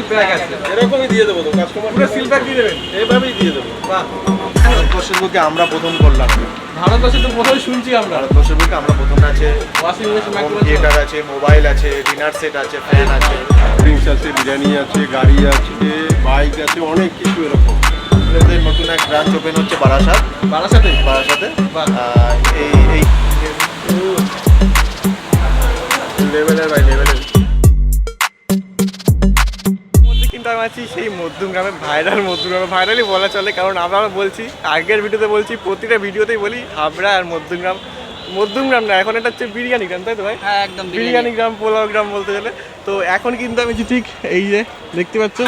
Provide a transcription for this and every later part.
Pack আছে, এরকমই দিয়ে দেবো তো কাস্টমার, পুরো সিল প্যাক দিয়ে দেবেন। এইভাবেই দিয়ে দেবো। বাহ, ভারতবর্ষের বুকে আমরা প্রথম করলাম। ভারতবর্ষে তো প্রথমে শুনছি আমরা। ভারতবর্ষের বুকে আমরা প্রথম আছে। Washing machine, home microwave, theatre আছে, মোবাইল আছে, ডিনার সেট আছে, ফ্যান আছে, ড্রিঙ্কস আছে, বিরিয়ানি আছে, গাড়ি আছে, বাইক আছে, অনেক কিছু এরকম। আমাদের নতুন এক ব্রাঞ্চ ওপেন হচ্ছে বারাসাত। বারাসাতে। বারাসাতে বাহ। এই এই লেভেলের ভাই, লেভেলের। কিন্তু আমি আছি সেই মধ্যমগ্রামে, ভাইরালি বলা চলে, কারণ আমরা বলছি, আগের ভিডিওতে বলছি, প্রতিটা ভিডিওতেই বলি হাবড়া আর মধ্যমগ্রাম না, এখন এটা হচ্ছে বিরিয়ানি গ্রাম, তাই তো ভাই? হ্যাঁ, একদম বিরিয়ানি গ্রাম, পোলাও গ্রাম বলতে গেলে। তো এখন কিন্তু আমি ঠিক এই যে দেখতে পাচ্ছ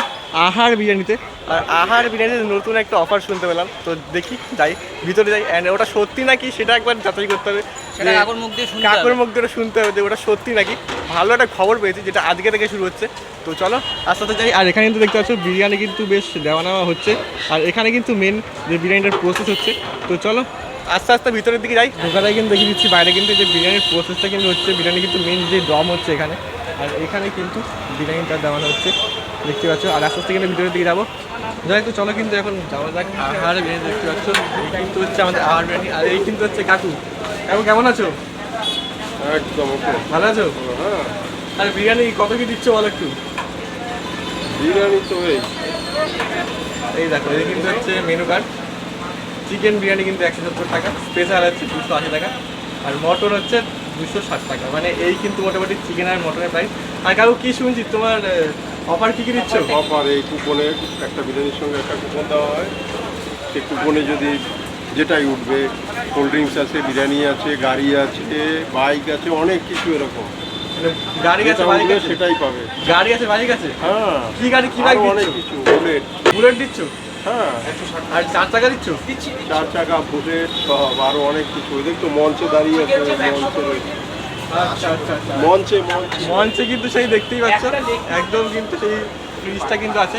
আহার বিরিয়ানিতে, আর আহার বিরিয়ানিতে নতুন একটা অফার শুনতে পেলাম। তো দেখি, যাই ভিতরে যাই, অ্যান্ড ওটা সত্যি নাকি সেটা একবার যাচাই করতে হবে। সেটা কাকুর মুখ দিয়ে শুনতে হবে। কাকুর মুখ দিয়ে শুনতে হবে যে ওটা সত্যি নাকি। ভালো একটা খবর পেয়েছি, যেটা আজকে থেকে শুরু হচ্ছে। তো চলো আস্তে আস্তে যাই। আর এখানে কিন্তু দেখতে পাচ্ছ বিরিয়ানি কিন্তু বেশ দেওয়া নেওয়া হচ্ছে, আর এখানে কিন্তু মেন যে বিরিয়ানিটার প্রসেস হচ্ছে। তো চলো আস্তে আস্তে ভিতরের দিকে যাই। ঢোকাটাই কিন্তু দেখিয়ে দিচ্ছি, বাইরে কিন্তু যে বিরিয়ানির প্রসেসটা কিন্তু হচ্ছে, বিরিয়ানি কিন্তু মেন যে দম হচ্ছে এখানে, আর এখানে কিন্তু বিরিয়ানিটা দেওয়ানো হচ্ছে, দেখতে পাচ্ছ। আর আস্তে আস্তে কিন্তু ভিতরের দিকে যাবো। যাই, তো চলো কিন্তু এখন যাওয়া যাক। আহার বিরিয়ানি দেখতে পাচ্ছ, এই কিন্তু হচ্ছে আমাদের আহার বিরিয়ানি, আর এই কিন্তু হচ্ছে কাকু। কাকু কেমন আছো? একদম ওকে। ভালো আছো? হ্যাঁ, আর বিরিয়ানি কত কি দিচ্ছ বলো একটু। বিরিয়ানি তো এই দেখো, এই কিন্তু হচ্ছে মেনু কার্ড। চিকেন বিরিয়ানি কিন্তু 170 টাকা, স্পেশাল হচ্ছে 280 টাকা, আর মটন হচ্ছে 260 টাকা। মানে এই কিন্তু মোটামুটি চিকেন আর মটনের প্রাইস। আর কাকু কি শুনছি তোমার অফার কী দিচ্ছ? অফার, এই কুপনে একটা বিরিয়ানির সঙ্গে একটা কুপন দেওয়া হয়। সেই কুপনে যদি যেটাই উঠবে, কোল্ড ড্রিঙ্কস আছে, বিরিয়ানি আছে, গাড়ি আছে, বাইক আছে, অনেক কিছু এরকম। মানে গাড়ি আছে, যেটা বাইক উঠবে আছে, সেটাই পাবে। গাড়ি আছে, বাইক আছে। হ্যাঁ, কি গাড়ি, কি বাইক আরো অনেক দিচ্ছ? কিছু, বুলেট। বুলেট দিচ্ছ? হ্যাঁ, আর 4 চাকা দিচ্ছ? 4 চাকা, বুলেট সব, আরো অনেক কিছু। ওই দেখতো মঞ্চে দাঁড়িয়ে আছে, আচ্ছা আচ্ছা আচ্ছা। মঞ্চে মঞ্চে কিন্তু সেই দেখতেই পাচ্ছ, একদম কিন্তু সেই ফ্রিজটা কিন্তু আছে।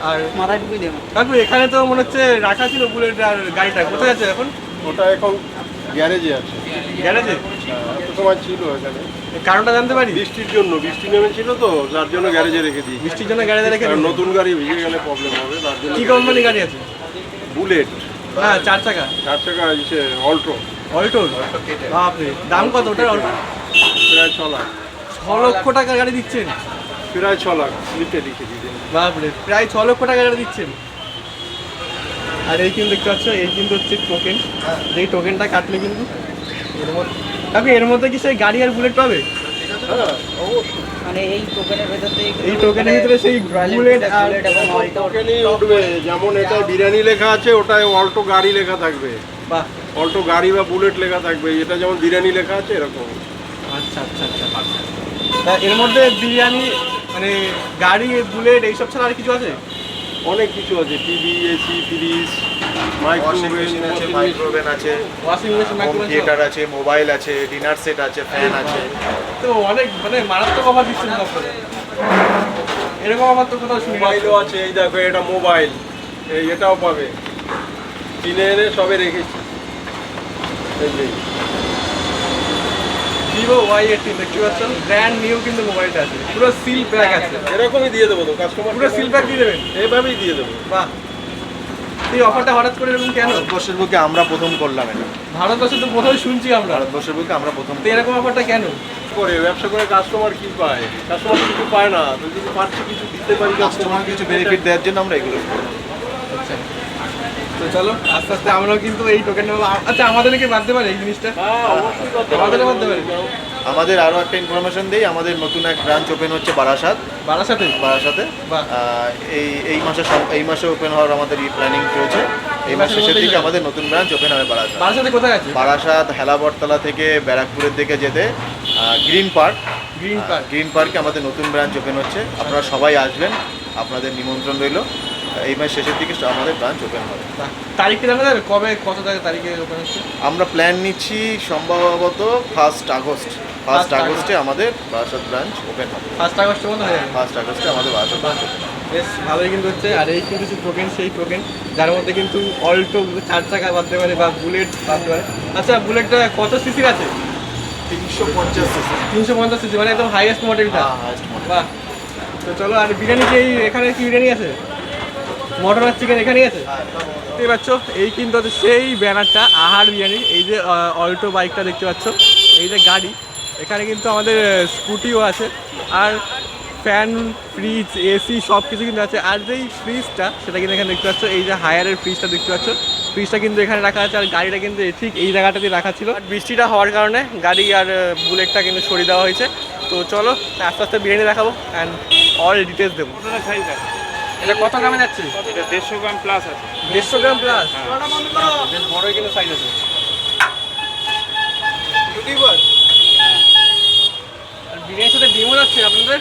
আর মাথায় ঢুকিয়ে দেবো। কাকু এখানে তো মনে হচ্ছে রাখা ছিল বুলেট, আর গাড়িটা কোথায় আছে এখন? ওটা এখন গ্যারেজে আছে। গ্যারেজে? এত সময় ছিল এখানে, কারণটা জানতে পারি? বৃষ্টির জন্য, বৃষ্টি নেমেছিল তো, যার জন্য গ্যারেজে রেখে দিই। বৃষ্টির জন্য গ্যারেজে রেখে কারণ দিন। নতুন গাড়ি ভিজে গেলে প্রবলেম হবে, তার জন্য। কি কোম্পানি গাড়ি আছে? বুলেট। হ্যাঁ, 4 চাকা। 4 চাকা আছে, অল্টো। অল্টো? বাপরে, দাম কত ওটার অল্টো? প্রায় 6 লাখ। 6 লক্ষ টাকার গাড়ি দিচ্ছেন? প্রায় 6 লাখ লিখে দিন। বাপরে, প্রায় 6 লক্ষ টাকার গাড়ি দিচ্ছেন। আর এই কিন্তু দেখতে পাচ্ছ, এই কিন্তু হচ্ছে টোকেন। যেই টোকেনটা কাটলে কিন্তু এর মধ্যে, কাকু এর মধ্যে কি সেই গাড়ি আর বুলেট পাবে? হ্যাঁ, অবশ্যই। মানে এই টোকেনের ভেতর থেকে এই টোকেনের ভিতরে সেই বুলেট আর এবং অল্টো। টোকেনই উঠবে, যেমন এটায় বিরিয়ানি লেখা আছে, ওটায় অল্টো গাড়ি লেখা থাকবে। বাহ, অল্টো গাড়ি বা বুলেট লেখা থাকবে, এটা যেমন বিরিয়ানি লেখা আছে এরকম। আচ্ছা আচ্ছা আচ্ছা। তা এর মধ্যে বিরিয়ানি মানে গাড়ি, বুলেট এইসব ছাড়া আর কিছু আছে? অনেক কিছু আছে, TV, AC, fridge, washing machine আছে, মাইক্রোওয়েভ আছে, washing machine, home microwave, theatre আছে, মোবাইল আছে, ডিনার সেট আছে, ফ্যান আছে। তো অনেক মানে মারাত্মক অফার দিচ্ছেন তো আপনারা। এরকম অফার তো কোথাও শুনি না। মোবাইলও আছে, এই দেখো এটা মোবাইল, এই এটাও পাবে। কিনে এনে সবে রেখেছি। এই যে ভিভো Y18 দেখতে পাচ্ছেন, ব্র্যান্ড নিউ কিন্তু মোবাইলটা আছে, পুরো সিল প্যাক আছে। এরকমই দিয়ে দেবো তো কাস্টমার, পুরো সিল প্যাক দিয়ে দেবেন? এইভাবেই দিয়ে দেবো। বাহ, এই অফারটা হঠাৎ করে এরকম কেন? ভারতবর্ষের বুকে আমরা প্রথম করলাম এটা। ভারতবর্ষে তো প্রথমে শুনছি আমরা, ভারতবর্ষের বুকে আমরা প্রথম তো এরকম অফারটা কেন? করে ব্যবসা করে কাস্টমার কি পায়? কাস্টমার কিছু পায় না, তো যদি পাচ্ছি কিছু দিতে পারি কাস্টমার কিছু বেনিফিট দেওয়ার জন্য আমরা এগুলো করি। আচ্ছা, তো চলো আস্তে আস্তে আমরাও কিন্তু এই টোকেন নেবো। আচ্ছা, আমাদেরকে বাঁধতে পারে এই জিনিসটা? হ্যাঁ, অবশ্যই করতে হবে। আমাদের বাঁধতে পারে। আমাদের আরও একটা ইনফরমেশন দিই, আমাদের নতুন এক ব্রাঞ্চ ওপেন হচ্ছে বারাসাত। বারাসাতে? বারাসাতে বাহ। এই মাসে ওপেন হওয়ার আমাদের প্ল্যানিং রয়েছে। এই মাস শেষের দিকে আমাদের নতুন ব্রাঞ্চ ওপেন হবে বারাসাত। বারাসাতে কোথায় আছে? বারাসাত হেলাবরতলা থেকে ব্যারাকপুরের দিকে যেতে গ্রিন পার্কে আমাদের নতুন ব্রাঞ্চ ওপেন হচ্ছে। আপনারা সবাই আসবেন, আপনাদের নিমন্ত্রণ রইল। এই মাস শেষের দিকে আমাদের ব্রাঞ্চ ওপেন হবে। তারিখটা জানা যাবে কবে, কত তারিখে ওপেন হচ্ছে? আমরা প্ল্যান নিচ্ছি সম্ভবত 1 আগস্ট। 1 আগস্টে আমাদের বারাসাত ব্রাঞ্চ ওপেন হবে। 1 আগস্টের মধ্যে হয়ে যাবে। 1 আগস্টে আমাদের বারাসাত ব্রাঞ্চ ওপেন হবে। বেশ ভালোই কিন্তু হচ্ছে। আর এই কিন্তু টোকেন, সেই টোকেন যার মধ্যে কিন্তু অল্টো 4 চাকা বাঁধতে পারে বা বুলেট বাঁধতে পারে। আচ্ছা, বুলেটটা কত সিসির আছে? 350 সিসি। 350 সিসি, মানে একদম হাইয়েস্ট মডেলটা? highest model। বাহ, তো তো চলো, আর বিরিয়ানি কি এখানে কি বিরিয়ানি আছে? মটন আর চিকেন এখানেই আছে। দেখতে পাচ্ছ এই কিন্তু হচ্ছে সেই ব্যানারটা আহার বিরিয়ানি। এই যে অল্টো বাইকটা দেখতে পাচ্ছ, এই যে গাড়ি, এখানে কিন্তু আমাদের স্কুটিও আছে, আর ফ্যান, ফ্রিজ, এসি সব কিছু কিন্তু আছে। আর যেই ফ্রিজটা সেটা কিন্তু এখানে দেখতে পাচ্ছ, এই যে হায়ারের ফ্রিজটা দেখতে পাচ্ছ, ফ্রিজটা কিন্তু এখানে রাখা আছে। আর গাড়িটা কিন্তু ঠিক এই জায়গাটাতে রাখা ছিল, আর বৃষ্টিটা হওয়ার কারণে গাড়ি আর বুলেটটা কিন্তু সরিয়ে দেওয়া হয়েছে। তো চলো আস্তে আস্তে বিরিয়ানি দেখাবো অ্যান্ড অল ডিটেলস দেবো। এটা কত গ্রামে যাচ্ছে? এটা 150 গ্রাম প্লাস আছে। 150 গ্রাম প্লাস, বেশ বড়ই কিন্তু সাইজ আছে। আর বিরিয়ানির সাথে ডিমও যাচ্ছে আপনাদের?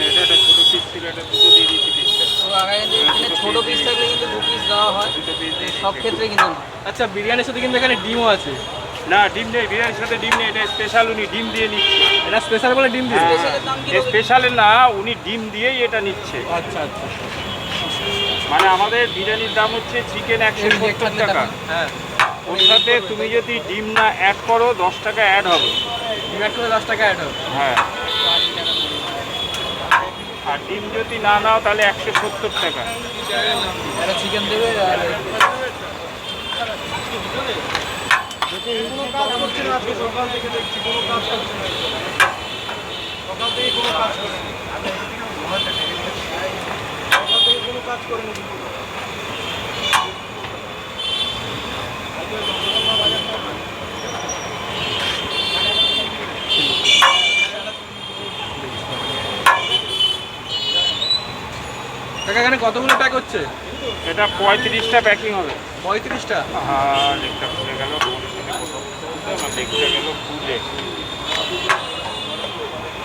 এটা একটা ছোট পিস ছিল, এটা দুটো দিয়ে দিচ্ছি পিসটা। তো আগে এখানে ছোট পিস থাকলে কিন্তু 2 পিস দেওয়া হয়, সব ক্ষেত্রে কিন্তু না। আচ্ছা, বিরিয়ানির সাথে কিন্তু এখানে ডিমও আছে। না, ডিম নেই, বিরিয়ানির সাথে ডিম নেই, এটা স্পেশাল, উনি ডিম দিয়ে নিচ্ছে। এটা স্পেশাল বলে ডিম দিয়ে? স্পেশালের দাম কি হবে? স্পেশালে না, উনি ডিম দিয়েই এটা নিচ্ছে। আচ্ছা আচ্ছা, মানে আমাদের বিরিয়ানির দাম হচ্ছে চিকেন 170 টাকা, হ্যাঁ। ওর সাথে তুমি যদি ডিম না অ্যাড করো 10 টাকা অ্যাড হবে। ডিম অ্যাড করে 10 টাকা অ্যাড হবে। হ্যাঁ, আর ডিম যদি না নাও তাহলে 170 টাকা। একটা চিকেন দেবে আর কাকা এখানে কতগুলো প্যাক হচ্ছে? এটা 35টা প্যাকিং হবে। 35টা? আর লেগটা খুলে গেল, লেগটা গেল খুলে,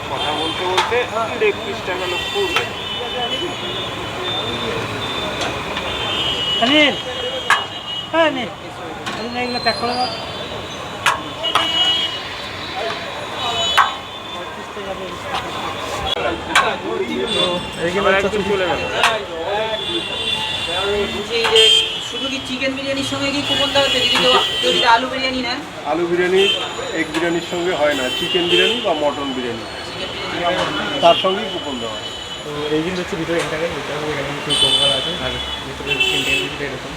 কথা বলতে বলতে লেগ পিসটা গেল খুলে। এগুলো প্যাক করে দাও। এবার একদম চলে গেল। বলছি যে শুধু কি চিকেন বিরিয়ানির সঙ্গে কি কুপন দেওয়া হচ্ছে? যদি কেউ আলু বিরিয়ানি নেন? আলু বিরিয়ানি এগ বিরিয়ানির সঙ্গে হয় না, চিকেন বিরিয়ানি বা মটন বিরিয়ানি তার সঙ্গেই কুপন দেওয়া হয়। তো এই কিন্তু হচ্ছে ভিতরে ইন্টারনেট, এখানে কিন্তু কোকাল আছে, আর ভিতরে ইন্টারনেট এরকম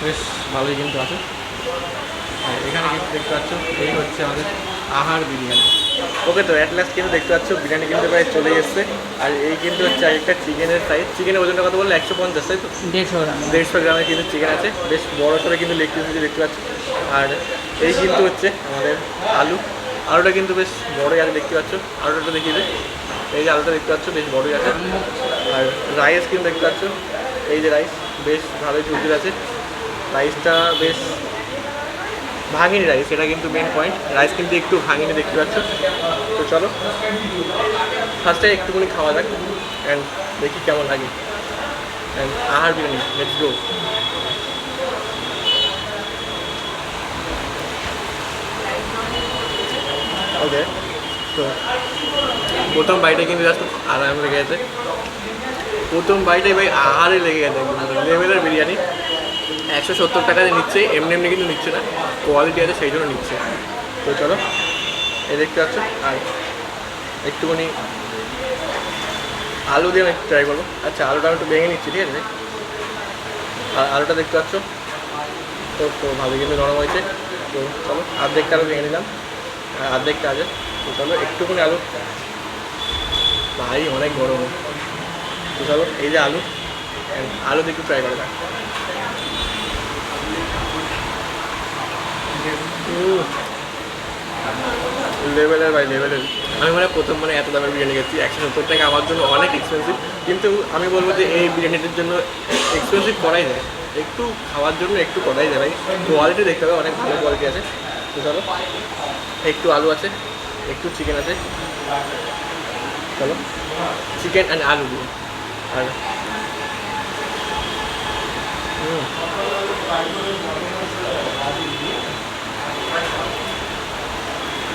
বেশ ভালোই কিন্তু আছে। আর এখানে কিন্তু দেখতে পাচ্ছ এই হচ্ছে আমাদের আহার বিরিয়ানি। ওকে, তো অ্যাট লাস্ট কিন্তু দেখতে পাচ্ছ বিরিয়ানি কিন্তু প্রায় চলে এসছে। আর এই কিন্তু হচ্ছে একটা চিকেনের সাইজ। চিকেনের ওজনটা কত বললে? 150, তাই তো? 150 গ্রাম। 150 গ্রামের কিন্তু চিকেন আছে, বেশ বড় সড়ো কিন্তু লেগ পিস দেখতে পাচ্ছ। আর এই কিন্তু হচ্ছে আমাদের আলু, আলুটা কিন্তু বেশ বড়ই আছে দেখতে পাচ্ছ। আলুটা দেখিয়ে দেয়, এই যে আলুটা দেখতে পাচ্ছ বেশ বড়ই আছে। আর রাইস কিন্তু দেখতে পাচ্ছ, এই যে রাইস বেশ ভালোই চুলচুল আছে। রাইসটা বেশ ভাঙিনি রাইস, এটা কিন্তু মেন পয়েন্ট। রাইস কিন্তু একটু ভাঙিনি দেখতে পাচ্ছ। তো চলো ফার্স্টে একটুখানি খাওয়া যাক অ্যান্ড দেখি কেমন লাগে। অ্যান্ড আহার বিরিয়ানি, লেটস গো। ওকে, তো প্রথম বাইটে কিন্তু জাস্ট আরাম লেগে গেছে। প্রথম বাইটে ভাই আহারে লেগে গেছে, লেভেলের বিরিয়ানি। 170 টাকা দিয়ে নিচ্ছে, এমনি এমনি কিন্তু নিচ্ছে না, কোয়ালিটি আছে সেই জন্য নিচ্ছে। তো চলো এই দেখতে পাচ্ছ। আর একটুখানি আলু দিয়ে আমি একটু ট্রাই করবো। আচ্ছা, আলুটা আমি একটু ভেঙে নিচ্ছি, ঠিক আছে? আর আলুটা দেখতে পাচ্ছ তো ভালো কিন্তু নরম হয়েছে। তো চলো অর্ধেকটা আলু ভেঙে নিলাম, আর অর্ধেকটা আছে। তো চলো একটুখানি আলু, ভাই অনেক গরম। তো চলো এই যে আলু, আলু দিয়ে একটু ট্রাই করে দেখ। লেভেলের ভাই, লেভেলের। আমি প্রথম এত দামের বিরিয়ানি খেয়েছি। 170 টাকা আমার জন্য অনেক এক্সপেন্সিভ, কিন্তু আমি বলবো যে এই বিরিয়ানিটার জন্য এক্সপেন্সিভ করাই যায়, একটু খাওয়ার জন্য একটু করাই যায় ভাই। কোয়ালিটি দেখতে হবে, অনেক ভালো কোয়ালিটি আছে। তো চলো একটু আলু আছে, একটু চিকেন আছে। চলো চিকেন অ্যান্ড আলু দিয়ে। আর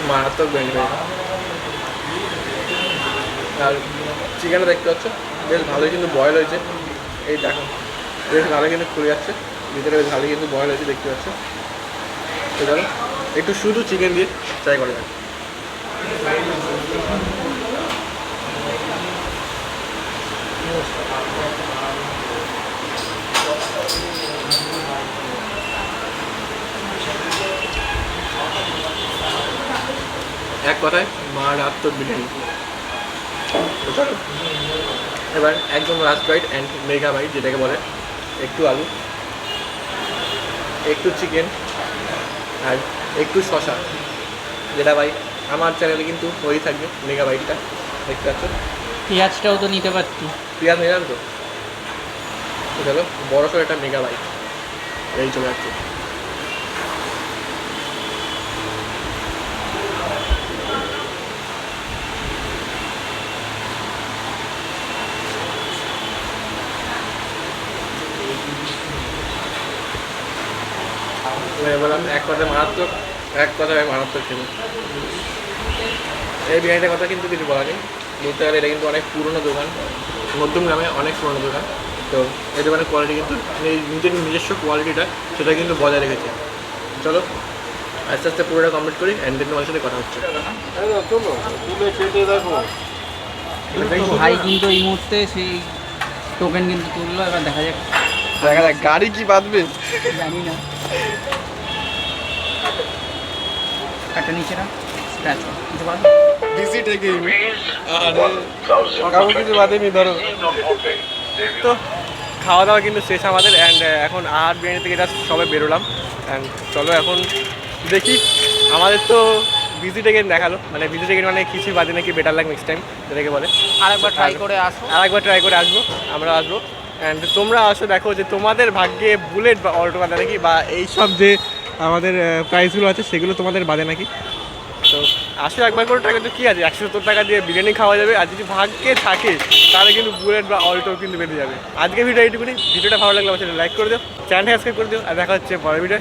মারাত্মক বেনিফিট। আর চিকেনটা দেখতে পাচ্ছ বেশ ভালোই কিন্তু বয়েল হয়েছে। এই দেখো বেশ ভালো কিন্তু খুলে যাচ্ছে, ভিতরে বেশ ভালো কিন্তু বয়েল হয়েছে দেখতে পাচ্ছ। তো চলো একটু শুধু চিকেন দিয়ে ট্রাই করা যাক। এক কথায় মারাত্মক বিরিয়ানি। তো চলো এবার একদম last byte and megabyte যেটাকে বলে, একটু আলু, একটু চিকেন আর একটু শশা, যেটা ভাই আমার চ্যানেলে কিন্তু হয়েই থাকবে মেগা বাইটটা, দেখতে পাচ্ছ। পেঁয়াজটাও তো নিতে পারতি। পেঁয়াজ নিলাম তো। তো চলো বড় সড়ো একটা মেগা বাইট এই চলে যাচ্ছে। বললাম এক কথায় মারাত্মক, এক কথায় মারাত্মক ছিল এই বিরিয়ানিটার কথা। কিন্তু কিছু বলা নেই, বলতে গেলে এটা কিন্তু অনেক পুরনো দোকান, মধ্যমগ্রামে অনেক পুরনো দোকান। তো এই দোকানের কোয়ালিটি কিন্তু নিজের নিজস্ব কোয়ালিটিটা সেটা কিন্তু বজায় রেখেছে। চলো আস্তে আস্তে পুরোটা কমপ্লিট করি অ্যান্ড দেন তোমার সাথে কথা হচ্ছে। চলো তুলে খেতে দেখো। ভাই কিন্তু এই মুহূর্তে সেই টোকেন কিন্তু তুললো, এবার দেখা যাক। দেখা যাক গাড়ি কি বাঁধবে জানি না, একটা নিচে না স্ক্র্যাচ কিছু বাদ। ভিজিট এগেইন কাউকে কিছু বাদেনি ধরো। তো খাওয়া দাওয়া কিন্তু শেষ আমাদের অ্যান্ড এখন আহার বিরিয়ানি থেকে এটা সবাই বেরোলাম অ্যান্ড চলো এখন দেখি। আমাদের তো ভিজিট এগেইন দেখালো, মানে ভিজিট এগেইন মানে কিছু বাদে নাকি বেটার লাগ নেক্সট টাইম যেটাকে বলে। আরেকবার ট্রাই করে আসো, আরেকবার ট্রাই করে আসবো, আমরা আসবো অ্যান্ড তোমরা আসো, দেখো যে তোমাদের ভাগ্যে বুলেট বা অল্টো বাদে নাকি, বা এইসব যে আমাদের প্রাইসগুলো আছে সেগুলো তোমাদের বাদে নাকি। তো আসো একবার করে ট্রাই করতে কী আছে, 170 টাকা দিয়ে বিরিয়ানি খাওয়া যাবে। আর যদি ভাগ্যে থাকে তাহলে কিন্তু বুলেট বা অল্টো কিন্তু বেড়ে যাবে। আজকে ভিডিও এইটুকুনি। ভিডিওটা ভালো লাগলে অবশ্যই লাইক করে দিও, চ্যানেলটা সাবস্ক্রাইব করে দিও, আর দেখা হচ্ছে পরের ভিডিও।